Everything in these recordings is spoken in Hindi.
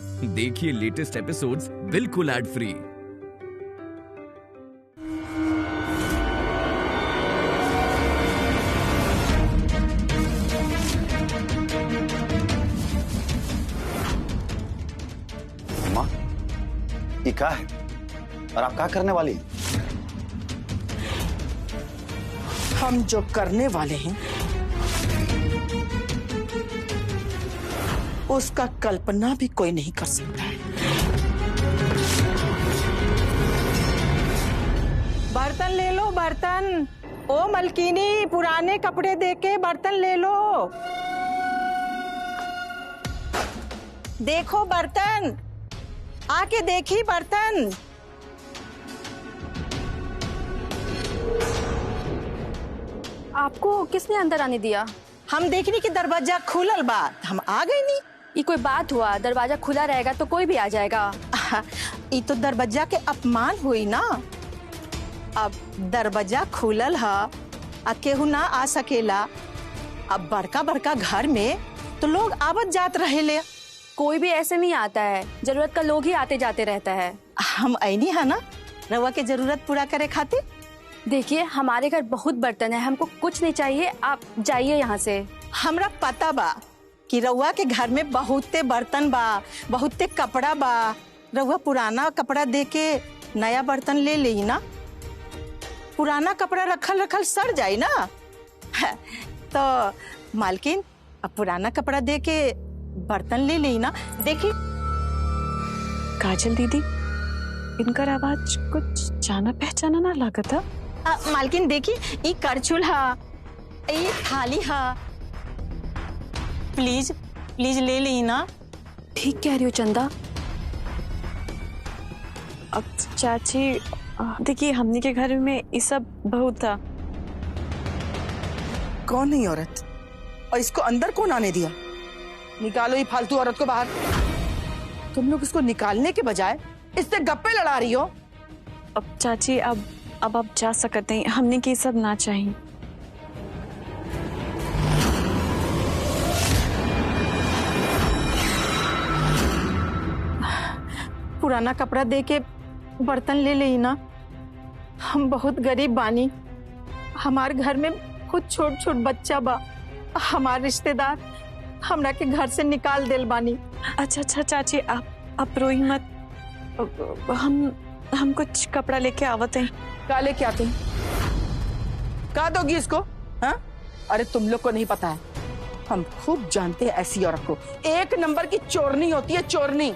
देखिए लेटेस्ट एपिसोड्स बिल्कुल एड फ्री। अम्मा, ये क्या है और आप क्या करने वाली हैं? हम जो करने वाले हैं उसका कल्पना भी कोई नहीं कर सकता है। बर्तन ले लो, बर्तन। ओ मलकिनी, पुराने कपड़े देके बर्तन ले लो। देखो बर्तन, आके देखी बर्तन। आपको किसने अंदर आने दिया? हम देखनी कि दरवाजा खुलल बा, हम आ गए नहीं। ये कोई बात हुआ? दरवाजा खुला रहेगा तो कोई भी आ जाएगा। ये तो दरवाजा के अपमान हुई ना। अब दरवाजा खुलल है, केहू ना आ सकेला। अब बड़का बड़का घर में तो लोग आवत जात रहेले। कोई भी ऐसे नहीं आता है, जरूरत का लोग ही आते जाते रहता है। हम ऐनी है ना रवा के जरूरत पूरा करे खातिर। देखिए, हमारे घर बहुत बर्तन है, हमको कुछ नहीं चाहिए, आप जाइए यहाँ से। हमरा पता बा कि रउआ के घर में बहुते बर्तन बा, बहुते कपड़ा बा। रउआ पुराना कपड़ा दे के नया बर्तन ले ली ना। पुराना कपड़ा रखल रखल सड़ जाई ना। तो मालकिन, अब पुराना कपड़ा दे के बर्तन ले ली ना। देखी काजल दीदी, इनकर आवाज कुछ जाना पहचाना ना लागत है। मालकिन देखी, ये करछुल हा, ये थाली हा। प्लीज प्लीज ले ली ना। ठीक कह रही हो चंदा। अब चाची देखिए, हमने के घर में ये सब बहुत था। कौन है औरत और इसको अंदर कौन आने दिया? निकालो ये फालतू औरत को बाहर। तुम लोग इसको निकालने के बजाय इससे गप्पे लड़ा रही हो। अब चाची, अब आप जा सकते हैं, हमने के सब ना चाहिए। पुराना कपड़ा दे के बर्तन ले ली ना। हम बहुत गरीब बानी। हमारे घर में खुद छोट छोट बच्चा बा। हमारे रिश्तेदार हमरा के घर से निकाल देल बानी। अच्छा चाची, आप रोई मत। हम कुछ कपड़ा लेके आवते हैं। का लेके आते हैं? का दोगी इसको? हाँ? अरे तुम लोग को नहीं पता है, हम खूब जानते हैं ऐसी औरत को। एक नंबर की चोरनी होती है, चोरनी।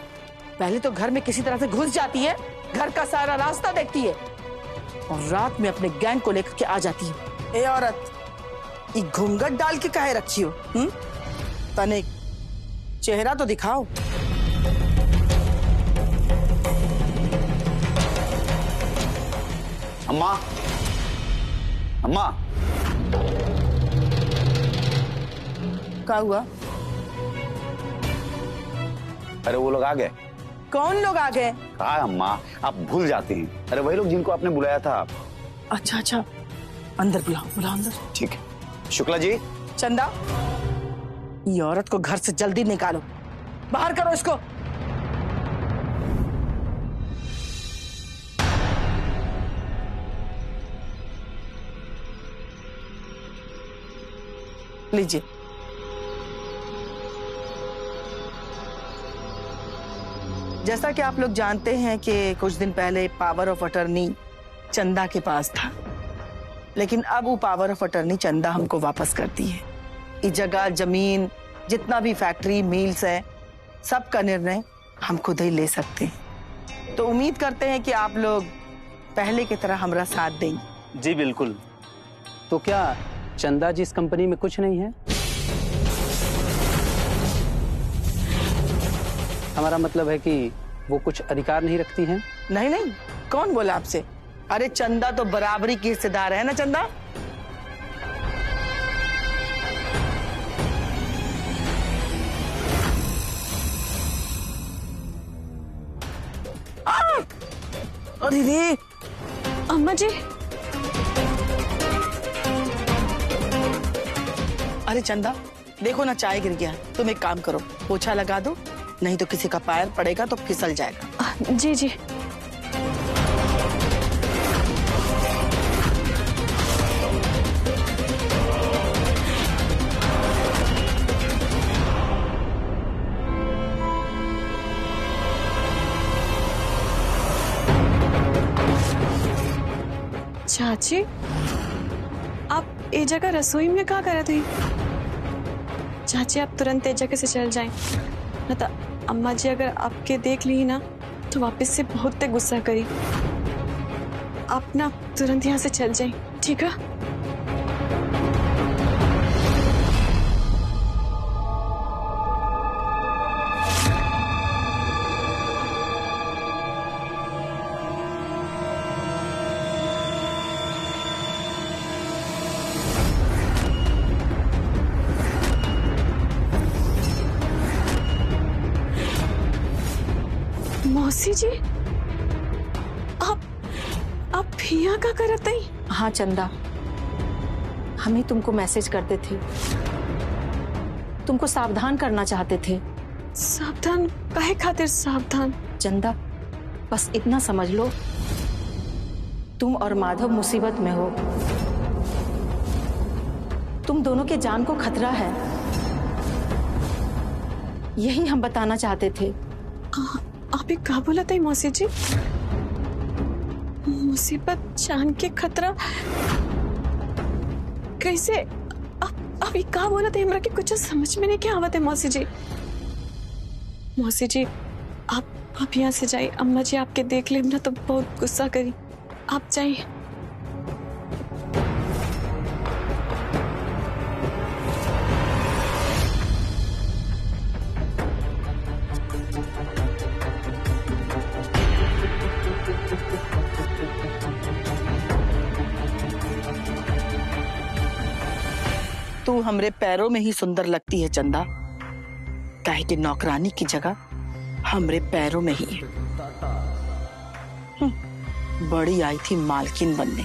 पहले तो घर में किसी तरह से घुस जाती है, घर का सारा रास्ता देखती है और रात में अपने गैंग को लेकर के आ जाती है। ए औरत, ये घूंघट डाल के काहे रखी हो? तने चेहरा तो दिखाओ। अम्मा, अम्मा, क्या हुआ? अरे वो लोग आ गए। कौन लोग आ गए? कहा अम्मा, आप भूल जाती हैं। अरे वही लोग जिनको आपने बुलाया था। अच्छा, अंदर बुलाओ, बुलाओ अंदर। ठीक है। शुक्ला जी। चंदा, ये औरत को घर से जल्दी निकालो, बाहर करो इसको। लीजिए। जैसा कि आप लोग जानते हैं कि कुछ दिन पहले पावर ऑफ अटर्नी चंदा के पास था, लेकिन अब वो पावर ऑफ अटर्नी चंदा हमको वापस करती है। ये जगह, जमीन, जितना भी फैक्ट्री, मिल्स है, सब का निर्णय हम खुद ही ले सकते हैं। तो उम्मीद करते हैं कि आप लोग पहले की तरह हमारा साथ देंगे। जी बिल्कुल। तो क्या चंदा जी इस कंपनी में कुछ नहीं है? हमारा मतलब है कि वो कुछ अधिकार नहीं रखती हैं? नहीं, कौन बोला आपसे? अरे चंदा तो बराबरी की हिस्सेदार है ना। चंदा, दीदी। अम्मा जी। अरे चंदा, देखो ना चाय गिर गया। तुम एक काम करो, पोछा लगा दो नहीं तो किसी का पैर पड़ेगा तो फिसल जाएगा। जी जी। चाची, आप ये जगह रसोई में क्या कर रहे थे? चाची, आप तुरंत ये जगह से चल जाएं। न तो अम्मा जी अगर आपके देख ली ना तो वापस से बहुत गुस्सा करी। आप ना तुरंत यहाँ से चल जाएं, ठीक है? मौसी जी, आप यहाँ क्या कर रहे थे? हाँ चंदा, हम ही तुमको मैसेज करते थे, तुमको सावधान करना चाहते थे। सावधान? काहे खातिर सावधान? चंदा, बस इतना समझ लो, तुम और माधव मुसीबत में हो। तुम दोनों के जान को खतरा है, यही हम बताना चाहते थे। आप एक क्या बोला था मौसी जी? मुसीबत, जान के खतरा? कैसे? आप ये क्या बोला था? हमरा के कुछ समझ में नहीं क्या आवत है मौसी जी। मौसी जी, आप यहाँ से जाइए। अम्मा जी आपके देख ले ना तो बहुत गुस्सा करी। आप जाइए। तू हमरे पैरों में ही सुंदर लगती है चंदा, काहे कि नौकरानी की जगह हमरे पैरों में ही है। बड़ी आई थी मालकिन बनने,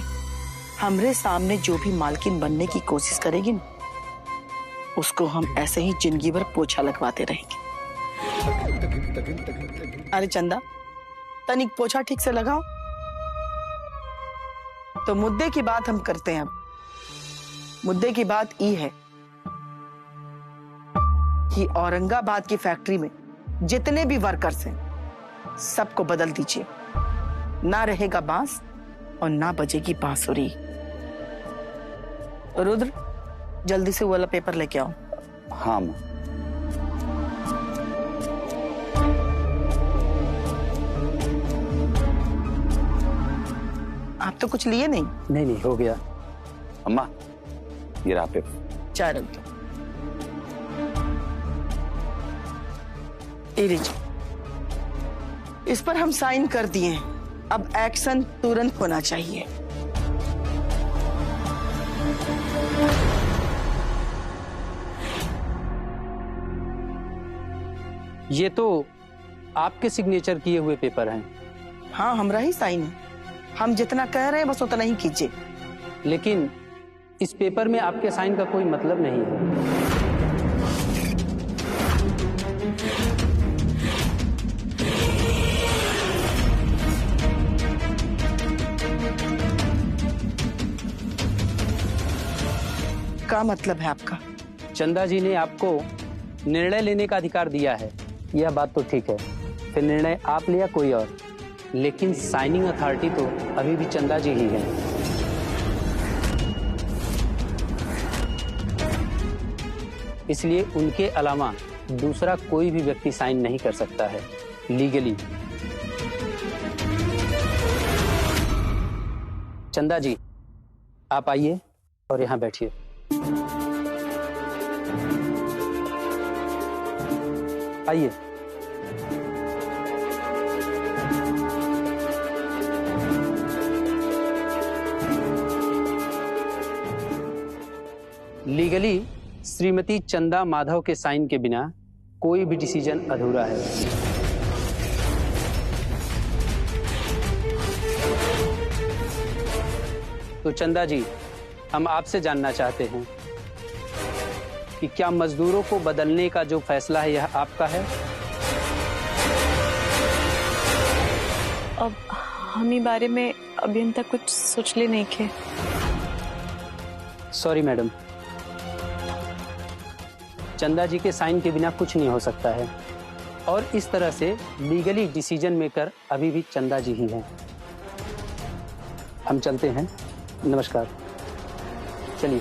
हमरे सामने जो भी मालकिन बनने की कोशिश करेगी ना, उसको हम ऐसे ही जिंदगी भर पोछा लगवाते रहेंगे। अरे चंदा, तनिक पोछा ठीक से लगाओ। तो मुद्दे की बात हम करते हैं। अब मुद्दे की बात ये है कि औरंगाबाद की फैक्ट्री में जितने भी वर्कर्स हैं, सबको बदल दीजिए। ना रहेगा बांस और ना बजेगी बांसुरी। रुद्र, जल्दी से वो वाला पेपर लेके आओ। हाँ माँ। आप तो कुछ लिए नहीं? नहीं, हो गया। अम्मा, ये रहा पेपर। चाय रख दो। इस पर हम साइन कर दिए हैं, अब एक्शन तुरंत होना चाहिए। ये तो आपके सिग्नेचर किए हुए पेपर हैं। हाँ, हमरा ही साइन है। हम जितना कह रहे हैं बस उतना ही कीजिए। लेकिन इस पेपर में आपके साइन का कोई मतलब नहीं है। क्या मतलब है आपका? चंदा जी ने आपको निर्णय लेने का अधिकार दिया है, यह बात तो ठीक है। फिर निर्णय आप लिया कोई और, लेकिन साइनिंग अथॉरिटी तो अभी भी चंदा जी ही है। इसलिए उनके अलावा दूसरा कोई भी व्यक्ति साइन नहीं कर सकता है लीगली। चंदा जी, आप आइए और यहाँ बैठिए। आइए। लीगली श्रीमती चंदा माधव के साइन के बिना कोई भी डिसीजन अधूरा है। तो चंदा जी, हम आपसे जानना चाहते हैं कि क्या मजदूरों को बदलने का जो फैसला है यह आपका है? अब हम ही बारे में अभी तक कुछ सोच ले नहीं खे। सॉरी मैडम, चंदा जी के साइन के बिना कुछ नहीं हो सकता है और इस तरह से लीगली डिसीजन मेकर अभी भी चंदा जी ही हैं। हम चलते हैं, नमस्कार। चलिए।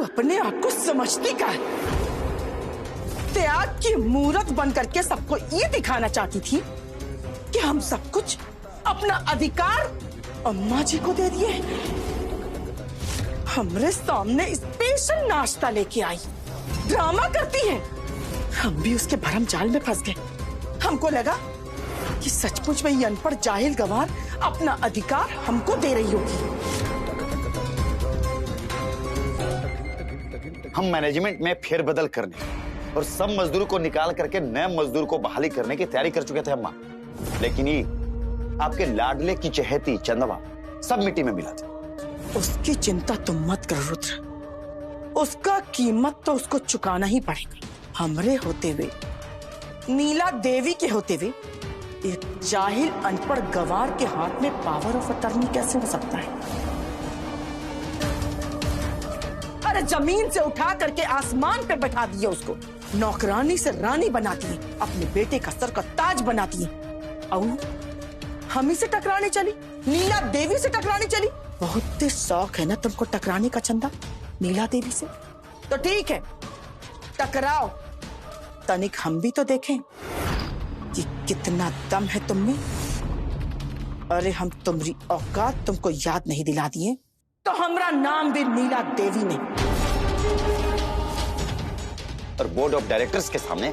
अपने आप को समझती का है? त्याग की मूरत बन करके सबको ये दिखाना चाहती थी कि हम सब कुछ अपना अधिकार अम्मा जी को दे दिए। हमरे सामने स्पेशल नाश्ता लेके आई, ड्रामा करती है। हम भी उसके भरम जाल में फंस गए। हमको लगा कि सचमुच में ये अनपढ़ जाहिल गंवार अपना अधिकार हमको दे रही होगी। हम मैनेजमेंट में फेरबदल करने और सब मजदूरों को निकाल करके नए मजदूर को बहाली करने की तैयारी कर चुके थे अम्मा, लेकिन ये आपके लाडले की चहेती चंदवा सब मिट्टी में मिला था। उसकी चिंता तुम मत करो रुद्र, उसका कीमत तो उसको चुकाना ही पड़ेगा। हमरे होते हुए, नीला देवी के होते हुए एक जाहिल अनपढ़ गंवार के हाथ में पावर ऑफ अटर्नी कैसे हो सकता है? अरे जमीन से उठा करके आसमान पे बैठा दिए उसको, नौकरानी से रानी बना दिए, अपने बेटे का सर का ताज बना दिए। और हम ही से टकराने चली, नीला देवी से टकराने चली। बहुत शौक है ना तुमको टकराने का चंदा नीला देवी से? तो ठीक है, टकराओ, तनिक हम भी तो देखें कि कितना दम है तुम में। अरे हम तुम्हारी औकात तुमको याद नहीं दिला दिए तो हमारा नाम भी नीला देवी नहीं। और बोर्ड ऑफ डायरेक्टर्स के सामने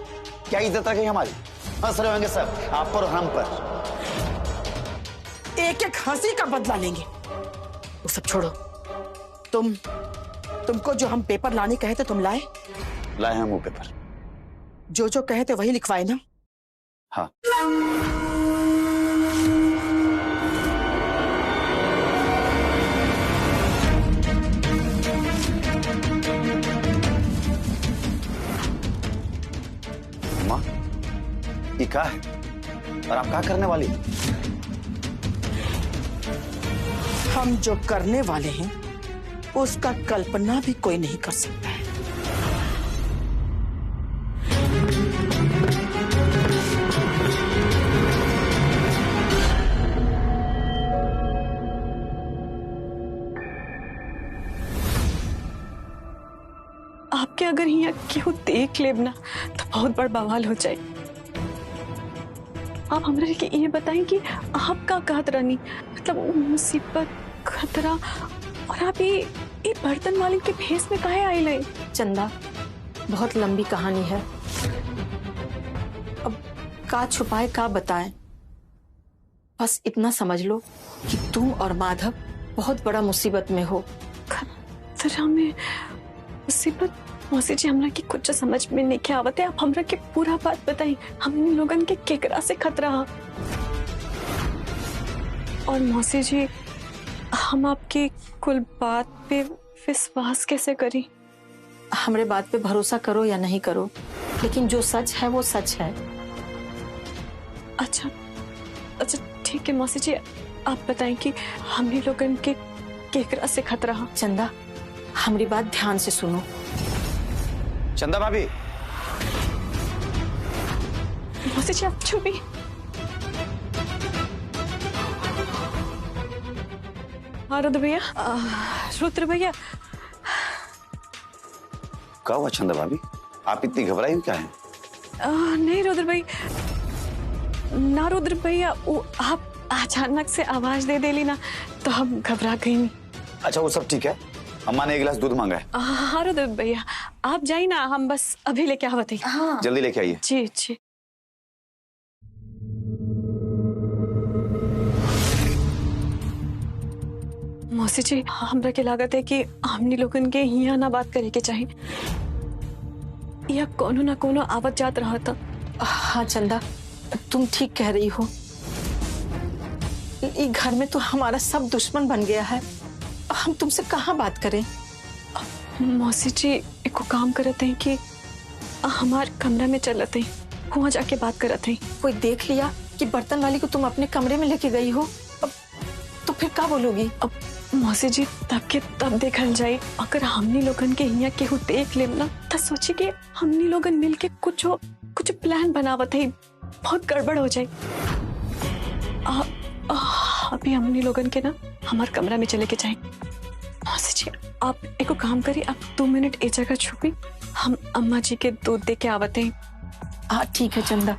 क्या इज्जत रखेगी हमारी? हंस रहे होंगे सब आप पर और हम पर। एक एक हंसी का बदला लेंगे। वो सब छोड़ो, तुमको जो हम पेपर लाने कहे थे तुम लाए? लाए हैं वो पेपर। जो जो कहे थे वही लिखवाए ना? हाँ। माँ, ये क्या है और आप क्या करने वाली? हम जो करने वाले हैं उसका कल्पना भी कोई नहीं कर सकता है। आपके अगर यहाँ क्यों देख लेब ना तो बहुत बड़ बवाल हो जाए। आप हमरा के ये बताएं कि आप का कहत रहनी, मतलब मुसीबत खतरा, और आप ये बर्तन वाले के भेस में काहे आए ले? चंदा, बहुत लंबी कहानी है, अब का छुपाए का बताएं। बस इतना समझ लो कि तुम और माधव बहुत बड़ा मुसीबत में हो। खतरा में? मुसीबत? मौसी जी, हमरा की कुछ समझ में नहीं क्या आवत है। आप हमरा के पूरा बात बताई, हमने लोगन के केकरा से खतरा। और मौसी जी, हम आपकी कुल बात पे विश्वास कैसे करी? हमरे बात पे भरोसा करो या नहीं करो, लेकिन जो सच है वो सच है। अच्छा ठीक है मौसी जी, आप बताएं कि हमने लोगन के केकरा से खतरा। चंदा, हमारी बात ध्यान से सुनो। चंदा भाभी। मौसी जी, आप चुपी। हाँ रुद्र भैया, क्या हुआ चंदा भाभी, आप इतनी घबराई हुई क्या है? नहीं रुद्र भाई, ना रुद्र भैया, वो आप अचानक से आवाज दे देली ना तो हम घबरा गई नहीं। अच्छा वो सब ठीक है, अम्मा ने एक गिलास दूध मांगा है। हाँ रुद्र भैया, आप जाइए ना, हम बस अभी लेके आवत हैं। हाँ। जल्दी लेके आइए। जी जी। मौसी जी हमरा के लागत है कि हमनी लोगन के यहाँ ना बात करे के चाहिए, या कोनो ना कोनो आवत जात रहा था। हाँ चंदा, तुम ठीक कह रही हो। ये घर में तो हमारा सब दुश्मन बन गया है, हम तुमसे कहाँ बात करें। मौसी जी एको काम करते हैं कि हमार कमरा में चलते हैं, वहाँ जाके बात करते हैं। कोई देख लिया कि बर्तन वाली को तुम अपने कमरे में लेके गई हो, अब तो फिर क्या बोलोगी। अब मौसी जी तब के तब देखल जाए, अगर हमनी लोगन के यहाँ केहू देख लेम ना तो सोची कि हमनी लोगन मिल के कुछ प्लान बनावत है, बहुत गड़बड़ हो जाए। अभी हमनी लोगन के ना हमार कमरा में चले के जाए। मौसी जी आप एको काम करिए, आप 2 मिनट ए जगह छुपी, हम अम्मा जी के दूध दे के आवते हैं। हाँ ठीक है चंदा।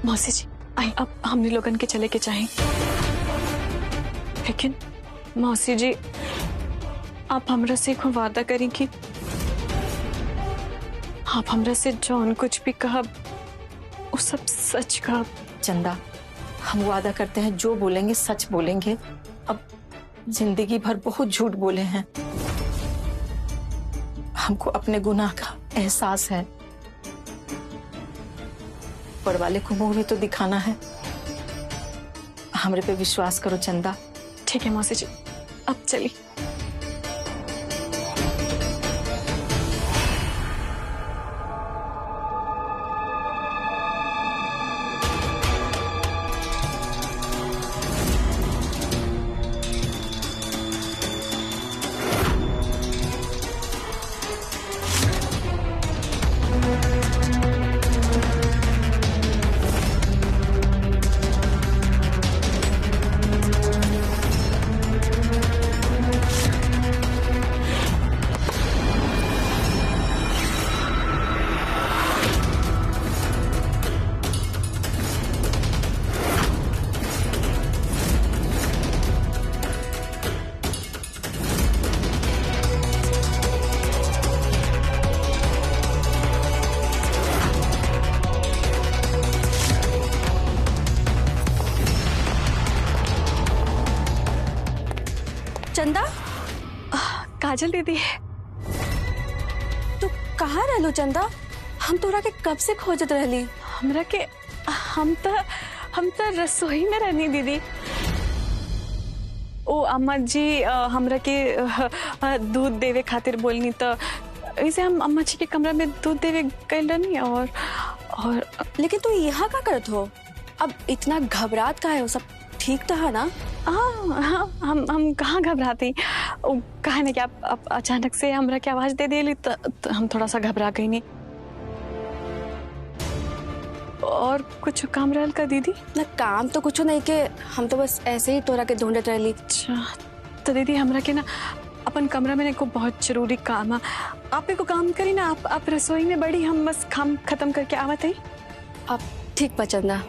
मौसी जी आई, अब हमने लोगन के चले के चाहें, लेकिन मौसी जी आप हमरा से एक वादा करें कि आप हमरा से जौन कुछ भी कहा वो सब सच कहा। चंदा हम वादा करते हैं जो बोलेंगे सच बोलेंगे। अब जिंदगी भर बहुत झूठ बोले हैं, हमको अपने गुनाह का एहसास है। ऊपर वाले को मुंह भी तो दिखाना है, हमरे पे विश्वास करो चंदा। ठीक है मौसी जी, अब चलिए। चंदा, काजल दीदी तू कहाँ रहलो चंदा? हम तोरा के कब से खोजत रहली। हमरा के हम तो रसोई में रहनी दीदी। ओ अम्मा जी हमरा के दूध देवे खातिर बोलनी, तो वैसे हम अम्मा जी के कमरा में दूध देवे गए रहनी। और लेकिन तू यहाँ का करत हो? अब इतना घबरात का है? वो सब ठीक तो है ना? हाँ, हम कहाँ घबराती। कहा ना कि आप अचानक से हमरा की आवाज दे दिली तो हम थोड़ा सा घबरा गई। नहीं और कुछ काम रहल का दीदी? ना काम तो कुछ नहीं के, हम तो बस ऐसे ही तोरा के ढूंढत रहली। अच्छा तो दीदी हमरा के ना अपन कमरा में को बहुत जरूरी काम है। आप को काम करी ना, आप रसोई में बड़ी, हम बस काम खत्म करके आवत है। अब ठीक बा चंदा।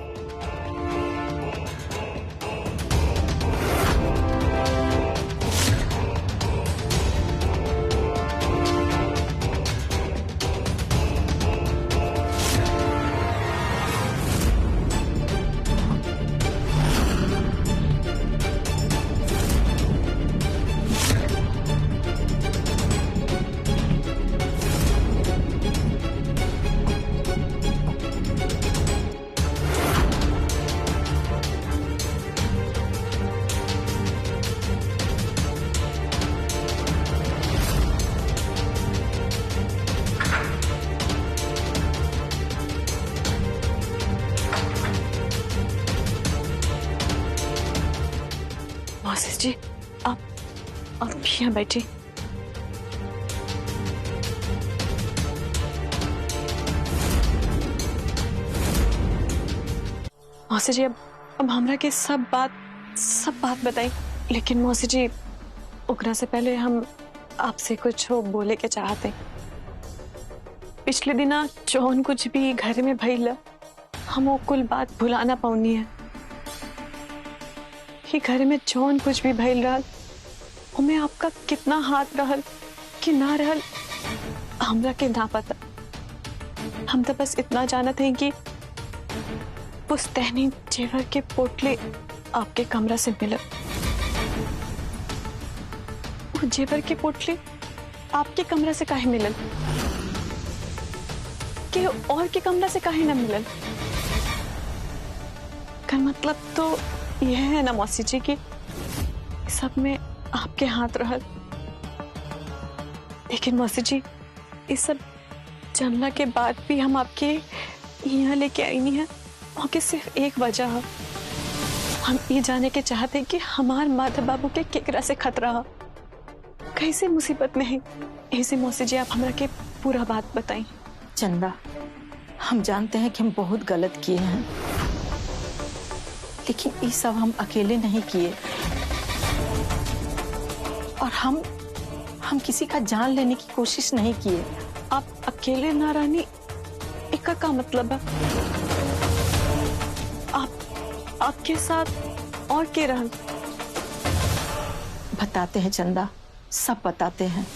मौसी जी आप यहाँ बैठी। मौसी जी अब हमरा के सब बात बताई। लेकिन मौसी जी उगरा से पहले हम आपसे कुछ बोले के चाहते। पिछले दिना जौन कुछ भी घर में भइल, हम वो कुल बात भुला ना पाऊनी है। कि घर में जौन कुछ भी भइल रहा उमे आपका कितना हाथ रहल कि ना रहल हमरा के ना पता। हम तो बस इतना जानते हैं कि पुस्तैनी जेवर के पोटले आपके कमरा से मिले। वो जेवर के पोटले आपके कमरा से काहे मिलल? कि और के कमरा से काहे ना मिलल? का मतलब तो यह है ना मौसी जी की सब में आपके हाथ रहल। लेकिन मौसी जी इस सब जानला के बाद भी हम आपके यहाँ लेके आई नहीं है और कि सिर्फ एक वजह है। हम ये जाने के चाहते हैं कि हमार माधव बाबू के केकरा से खतरा है, कैसे मुसीबत में है। ऐसे मौसी जी आप हमरा के पूरा बात बताई। चंदा, हम जानते हैं कि हम बहुत गलत किए हैं, लेकिन ये सब हम अकेले नहीं किए और हम किसी का जान लेने की कोशिश नहीं किए। आप अकेले ना रहनी इसका क्या मतलब है? आपके साथ और के रहन? बताते हैं चंदा, सब बताते हैं।